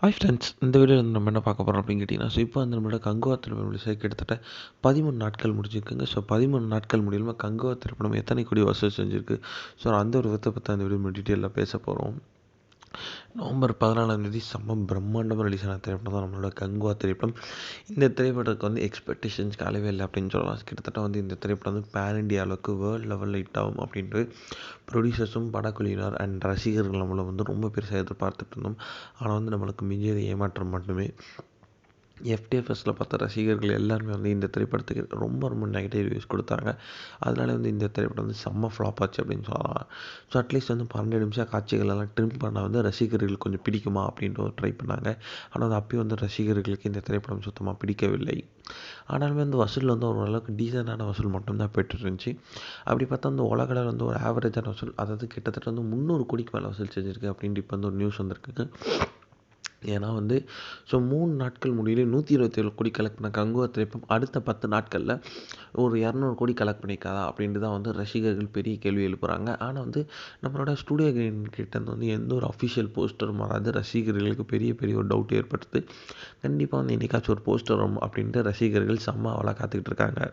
Hi friends, இந்த வீடியோவில் வந்து நம்ம என்ன பார்க்க போகிறோம் அப்படின்னு கேட்டிங்கன்னா, இப்போ வந்து நம்மளோட கங்குவா திரைப்படம் ரிலீஸ் ஆகி கிட்டத்தட்ட 13 நாட்கள் முடிஞ்சிருக்குங்க. 13 நாட்கள் முடியலுமா கங்குவா திரைப்படம் எத்தனை கோடி வசூல் செஞ்சிருக்கு. அந்த ஒரு விதத்தை பற்றி அந்த வீடியோ டீட்டெயிலாக பேச போகிறோம். நவம்பர் 14ஆம் தேதி செம்ம பிரம்மாண்டமாக ரிலீஸ் ஆன திரைப்படம் தான் நம்மளோட கங்குவா திரைப்படம். இந்த திரைப்படத்துக்கு வந்து எக்ஸ்பெக்டேஷன்ஸ் காலவே இல்லை அப்படின்னு சொல்லலாம். கிட்டத்தட்ட வந்து இந்த திரைப்படம் வந்து பேன் இண்டியா அளவுக்கு வேர்ல்டு லெவலில் ஹிட் ஆகும் அப்படின்ட்டு ப்ரொடியூசர்ஸும் படக்குழுவினர் அண்ட் ரசிகர்கள் நம்மளை வந்து ரொம்ப பெருசாக எதிர்பார்த்துட்டு இருந்தோம். ஆனால் வந்து நம்மளுக்கு மிஞ்சியது ஏமாற்றம் மட்டுமே. எஃப்டிஎஃப்எஸில் பார்த்த ரசிகர்கள் எல்லாருமே வந்து இந்த திரைப்படத்துக்கு ரொம்ப ரொம்ப நெகட்டிவ் ரிவ்யூஸ் கொடுத்தாங்க. அதனால வந்து இந்த திரைப்படம் வந்து செம்ம ஃப்ளாப் ஆச்சு அப்படின்னு சொல்லலாம். அட்லீஸ்ட் வந்து 12 நிமிஷம் காட்சிகளெல்லாம் ட்ரிம் பண்ண வந்து ரசிகர்களுக்கு கொஞ்சம் பிடிக்குமா அப்படின்ட்டு ஒரு ட்ரை பண்ணாங்க. ஆனால் அது அப்பயும் வந்து ரசிகர்களுக்கு இந்த திரைப்படம் சுத்தமாக பிடிக்கவில்லை. ஆனாலுமே வந்து வசூல் வந்து ஓரளவுக்கு டீசெண்டான வசூல் மட்டும்தான் பெற்றுருந்துச்சு. அப்படி பார்த்தா வந்து உலகளவில் வந்து ஒரு ஆவரேஜான வசூல், அதாவது கிட்டத்தட்ட வந்து 300 கோடிக்கு மேலே வசூல் செஞ்சுருக்கு அப்படின்ட்டு இப்போ வந்து ஒரு நியூஸ் வந்திருக்கு. ஏன்னா வந்து 3 நாட்கள் முடியல 127 கோடி கலெக்ட் பண்ண கங்குவா திரைப்படம் அடுத்த 10 நாட்களில் ஒரு 200 கோடி கலெக்ட் பண்ணியிருக்காதா அப்படின்ட்டு தான் வந்து ரசிகர்கள் பெரிய கேள்வி எழுப்புறாங்க. ஆனால் வந்து நம்மளோட ஸ்டூடியோ கிரீன் கிட்டேருந்து வந்து எந்த ஒரு அஃபிஷியல் போஸ்டரும் வராது. ரசிகர்களுக்கு பெரிய பெரிய ஒரு டவுட் ஏற்படுது. கண்டிப்பாக வந்து என்னைக்காச்சும் ஒரு போஸ்டர் வரும் அப்படின்ட்டு ரசிகர்கள் செம்ம அவளாக காத்துக்கிட்டு இருக்காங்க.